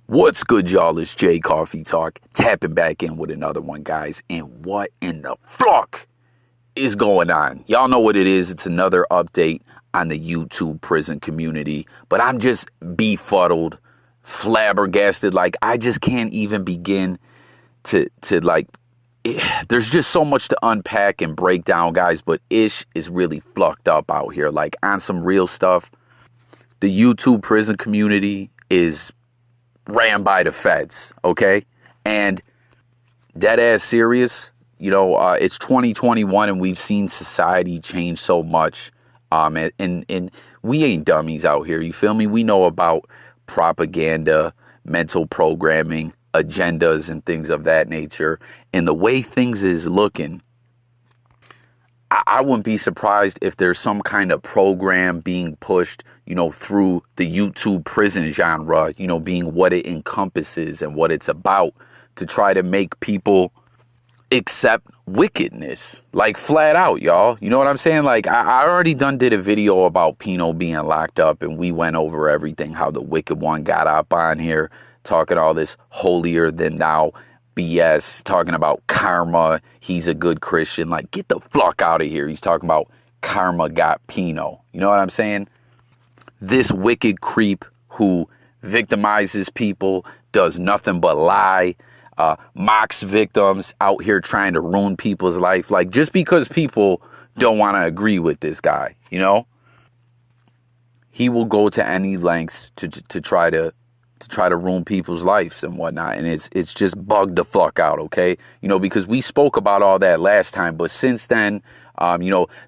What's good, y'all? It's Jay Coffee Talk, tapping back in with another one, guys. And what in the fuck is going on? Y'all know what it is. It's another update on the YouTube prison community. But I'm just befuddled, flabbergasted. Like, I just can't even begin to there's just so much to unpack and break down, guys. But ish is really fucked up out here. Like, on some real stuff, the YouTube prison community is ran by the feds, okay? And dead ass serious, it's 2021 and we've seen society change so much. And we ain't dummies out here, you feel me? We know about propaganda, mental programming, agendas, and things of that nature. And the way things is looking, I wouldn't be surprised if there's some kind of program being pushed, through the YouTube prison genre, being what it encompasses and what it's about, to try to make people accept wickedness, like flat out, y'all. You know what I'm saying? Like, I already did a video about Pino being locked up, and we went over everything, how the wicked one got up on here, talking all this holier than thou BS, talking about karma. He's a good Christian. Like, get the fuck out of here. He's talking about karma got Pino. You know what I'm saying? This wicked creep who victimizes people, does nothing but lie, mocks victims, out here trying to ruin people's life. Like, just because people don't want to agree with this guy, he will go to any lengths to try to ruin people's lives and whatnot. And it's just bugged the fuck out, okay? Because we spoke about all that last time, but since then,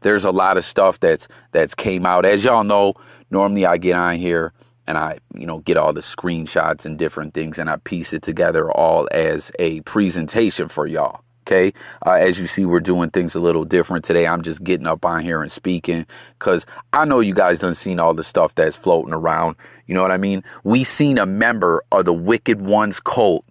there's a lot of stuff that's came out. As y'all know, normally I get on here and I, get all the screenshots and different things, and I piece it together all as a presentation for y'all. Okay, as you see, we're doing things a little different today. I'm just getting up on here and speaking because I know you guys done seen all the stuff that's floating around. You know what I mean? We seen a member of the Wicked One's cult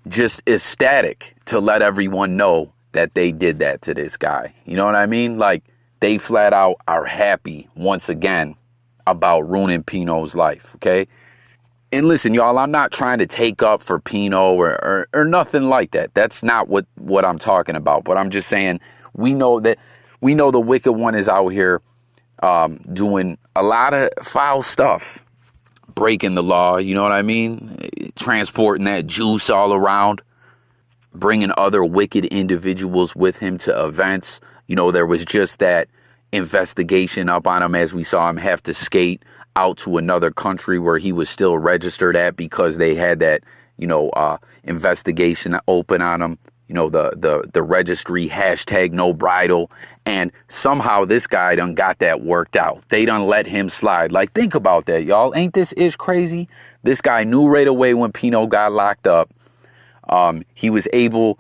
just ecstatic to let everyone know that they did that to this guy. You know what I mean? Like, they flat out are happy once again about ruining Pino's life. Okay. And listen, y'all, I'm not trying to take up for Pino or nothing like that. That's not what I'm talking about. But I'm just saying, we know the Wicked One is out here doing a lot of foul stuff, breaking the law, you know what I mean? Transporting that juice all around, bringing other wicked individuals with him to events. There was just that investigation up on him, as we saw him have to skate out to another country where he was still registered at because they had that, investigation open on him, the registry, #NoBridle. And somehow this guy done got that worked out. They done let him slide. Like, think about that, y'all. Ain't this ish crazy? This guy knew right away when Pino got locked up. He was able...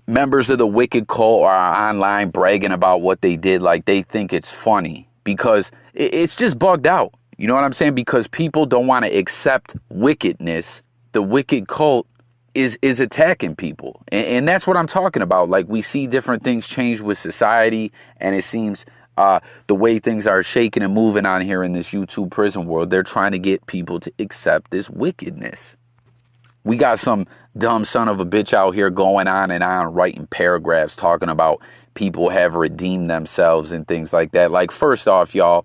Members of the Wicked cult are online bragging about what they did like they think it's funny, because it's just bugged out. You know what I'm saying? Because people don't want to accept wickedness. The Wicked cult is attacking people. And that's what I'm talking about. Like, we see different things change with society, and it seems the way things are shaking and moving on here in this YouTube prison world, they're trying to get people to accept this wickedness. We got some dumb son of a bitch out here going on and on, writing paragraphs talking about people have redeemed themselves and things like that. Like, first off, y'all,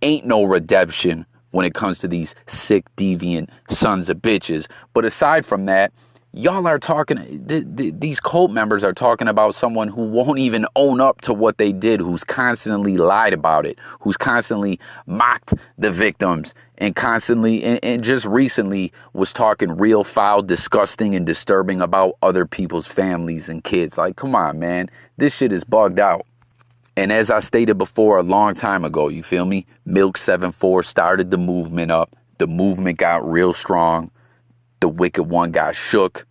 ain't no redemption when it comes to these sick, deviant sons of bitches. But aside from that, y'all are talking, these cult members are talking about someone who won't even own up to what they did, who's constantly lied about it, who's constantly mocked the victims, and constantly, and just recently was talking real foul, disgusting, and disturbing about other people's families and kids. Like, come on, man. This shit is bugged out. And as I stated before a long time ago, you feel me? Milk 7-4 started the movement up. The movement got real strong. The Wicked One got shook.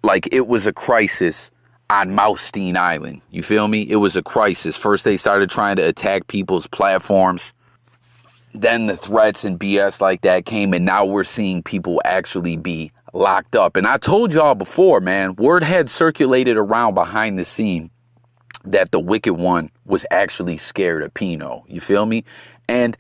Like, it was a crisis on Stein Island. You feel me? It was a crisis. First, they started trying to attack people's platforms. Then the threats and BS like that came, and now we're seeing people actually be locked up. And I told y'all before, man, word had circulated around behind the scene that the Wicked One was actually scared of Pino. You feel me? And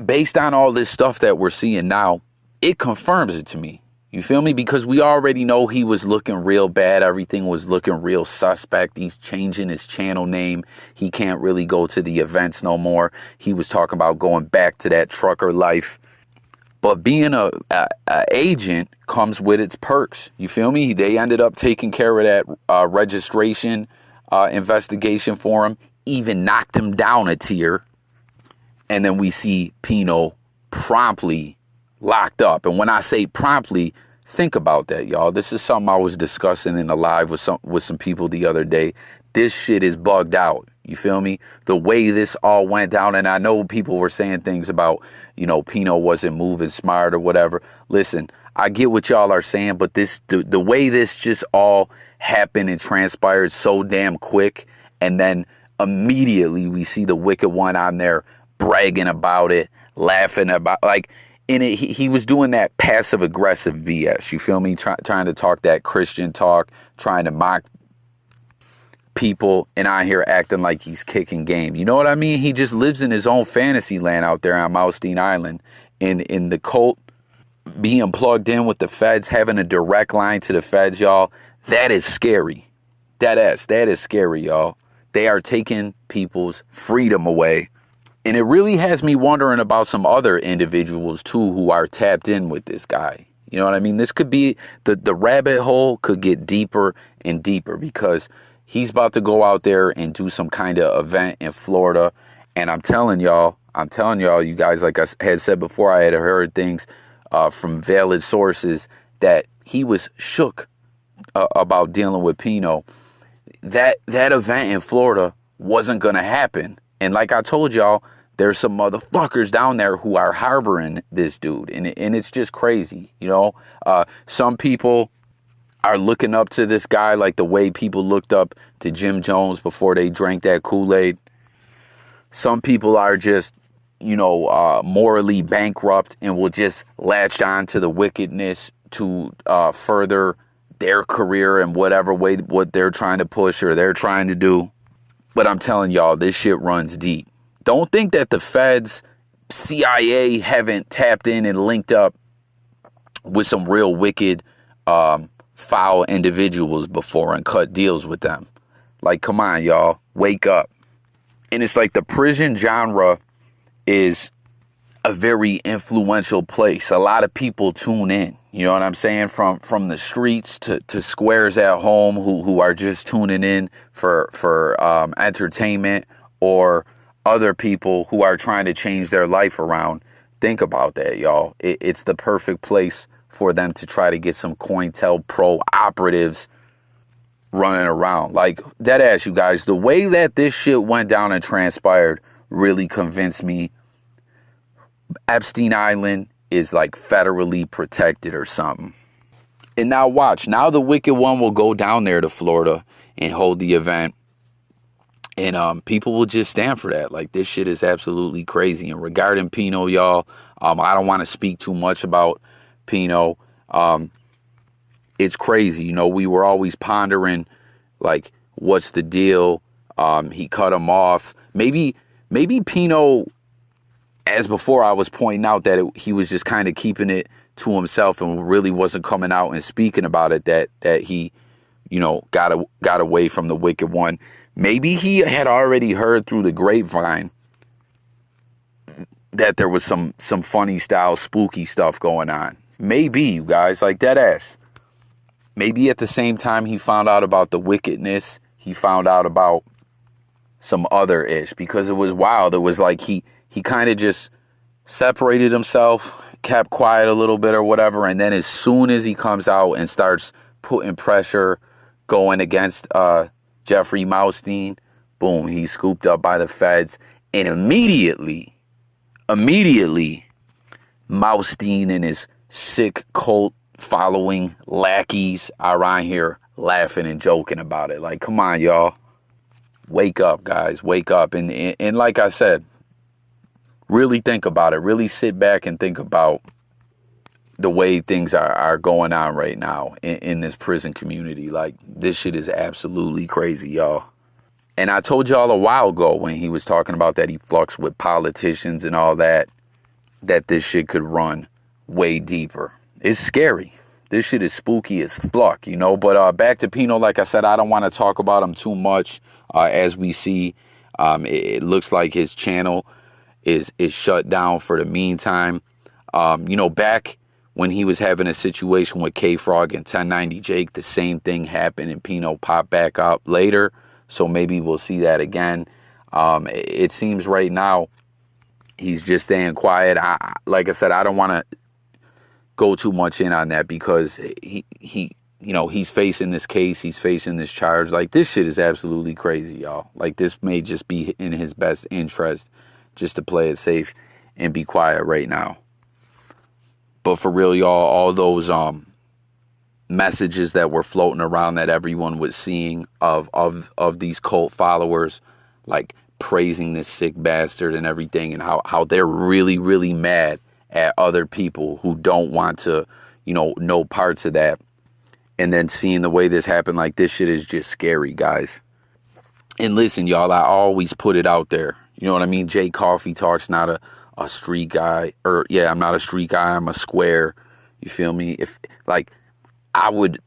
based on all this stuff that we're seeing now, it confirms it to me. You feel me? Because we already know he was looking real bad. Everything was looking real suspect. He's changing his channel name. He can't really go to the events no more. He was talking about going back to that trucker life. But being a agent comes with its perks. You feel me? They ended up taking care of that registration investigation for him. Even knocked him down a tier. And then we see Pino promptly locked up. And when I say promptly, think about that, y'all. This is something I was discussing in a live with some people the other day. This shit is bugged out. You feel me? The way this all went down, and I know people were saying things about, you know, Pino wasn't moving smart or whatever. Listen, I get what y'all are saying, but the way this just all happened and transpired so damn quick, and then immediately we see the Wicket one on there bragging about it, laughing about, like, in it, he was doing that passive aggressive BS. You feel me? Trying to talk that Christian talk, trying to mock people, and out here acting like he's kicking game. You know what I mean? He just lives in his own fantasy land out there on Stein Island, in the cult, being plugged in with the feds, having a direct line to the feds, y'all. That is scary. That is scary, y'all. They are taking people's freedom away. And it really has me wondering about some other individuals, too, who are tapped in with this guy. You know what I mean? This could be, the rabbit hole could get deeper and deeper, because he's about to go out there and do some kind of event in Florida. And I'm telling y'all, you guys, like I had said before, I had heard things from valid sources that he was shook about dealing with Pino. That event in Florida wasn't going to happen. And like I told y'all, there's some motherfuckers down there who are harboring this dude. And it's just crazy, you know. Some people are looking up to this guy like the way people looked up to Jim Jones before they drank that Kool-Aid. Some people are just, you know, morally bankrupt and will just latch on to the wickedness to further their career in whatever way what they're trying to push or they're trying to do. But I'm telling y'all, this shit runs deep. Don't think that the feds, CIA haven't tapped in and linked up with some real wicked, foul individuals before and cut deals with them. Like, come on, y'all. Wake up. And it's like the prison genre is a very influential place. A lot of people tune in. You know what I'm saying? From the streets to squares at home who are just tuning in for entertainment, or other people who are trying to change their life around. Think about that, y'all. It's the perfect place for them to try to get some COINTELPRO operatives running around. Like, dead ass, you guys, the way that this shit went down and transpired really convinced me Epstein Island is like federally protected or something. And now watch. Now the Wicked one will go down there to Florida and hold the event. And people will just stand for that. Like, this shit is absolutely crazy. And regarding Pino, y'all, I don't want to speak too much about Pino. It's crazy. You know, we were always pondering, like, what's the deal? He cut him off. Maybe Pino, as before I was pointing out that he was just kind of keeping it to himself and really wasn't coming out and speaking about it, that he, you know, got away from the Wicked one. Maybe he had already heard through the grapevine that there was some funny style, spooky stuff going on. Maybe, you guys, like, dead ass. Maybe at the same time he found out about the wickedness, he found out about some other ish, because it was wild. It was like he kind of just separated himself, kept quiet a little bit or whatever, and then as soon as he comes out and starts putting pressure, going against Jeffrey Maustein, boom, he's scooped up by the feds, and immediately, Maustein and his sick cult following lackeys are on here laughing and joking about it. Like, come on, y'all. Wake up, guys. Wake up. And like I said, really think about it. Really sit back and think about the way things are going on right now in this prison community. Like, this shit is absolutely crazy, y'all. And I told y'all a while ago when he was talking about that he flux with politicians and all that this shit could run way deeper. It's scary. This shit is spooky as fuck, you know. But back to Pino, like I said, I don't want to talk about him too much. As we see, it looks like his channel is shut down for the meantime. You know, back when he was having a situation with K-Frog and 1090 Jake, the same thing happened and Pino popped back up later. So maybe we'll see that again. It seems right now he's just staying quiet. Like I said, I don't want to go too much in on that because he you know, he's facing this case, he's facing this charge. Like, this shit is absolutely crazy, y'all. Like, this may just be in his best interest just to play it safe and be quiet right now. But for real, y'all, all those messages that were floating around that everyone was seeing of these cult followers, like praising this sick bastard and everything, and how they're really, really mad at other people who don't want to, you know parts of that. And then seeing the way this happened, like, this shit is just scary, guys. And listen, y'all, I always put it out there. You know what I mean? Jay Coffee Talk's not a street guy. Or, yeah, I'm not a street guy. I'm a square. You feel me? If, like, I would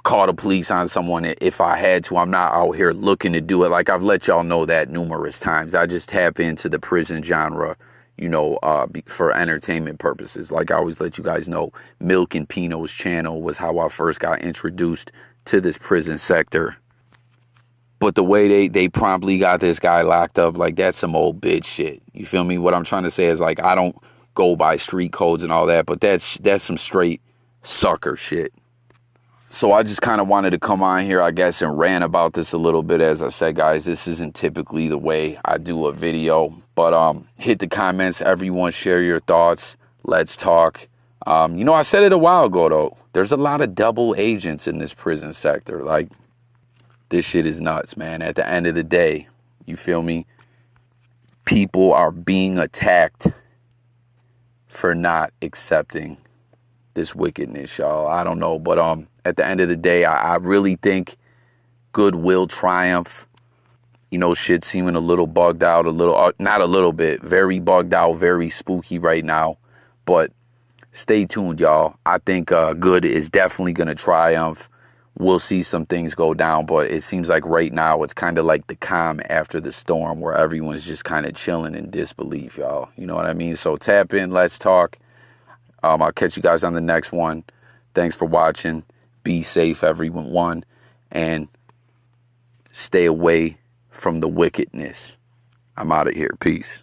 call the police on someone if I had to. I'm not out here looking to do it. Like, I've let y'all know that numerous times. I just tap into the prison genre, you know, for entertainment purposes. Like I always let you guys know, Milk and Pino's channel was how I first got introduced to this prison sector. But the way they promptly got this guy locked up, like, that's some old bitch shit. You feel me? What I'm trying to say is, like, I don't go by street codes and all that, but that's some straight sucker shit. So I just kind of wanted to come on here, I guess, and rant about this a little bit. As I said, guys, this isn't typically the way I do a video. But hit the comments, everyone, share your thoughts. Let's talk. You know, I said it a while ago, though. There's a lot of double agents in this prison sector. Like, this shit is nuts, man. At the end of the day, you feel me? People are being attacked for not accepting this wickedness, y'all. I don't know, but at the end of the day, I really think good will triumph. You know, shit seeming a little bugged out, not a little bit, very bugged out, very spooky right now. But stay tuned, y'all. I think good is definitely going to triumph. We'll see some things go down, but it seems like right now it's kind of like the calm after the storm where everyone's just kind of chilling in disbelief, y'all. You know what I mean? So tap in, let's talk. I'll catch you guys on the next one. Thanks for watching. Be safe, everyone, and stay away from the wickedness. I'm out of here. Peace.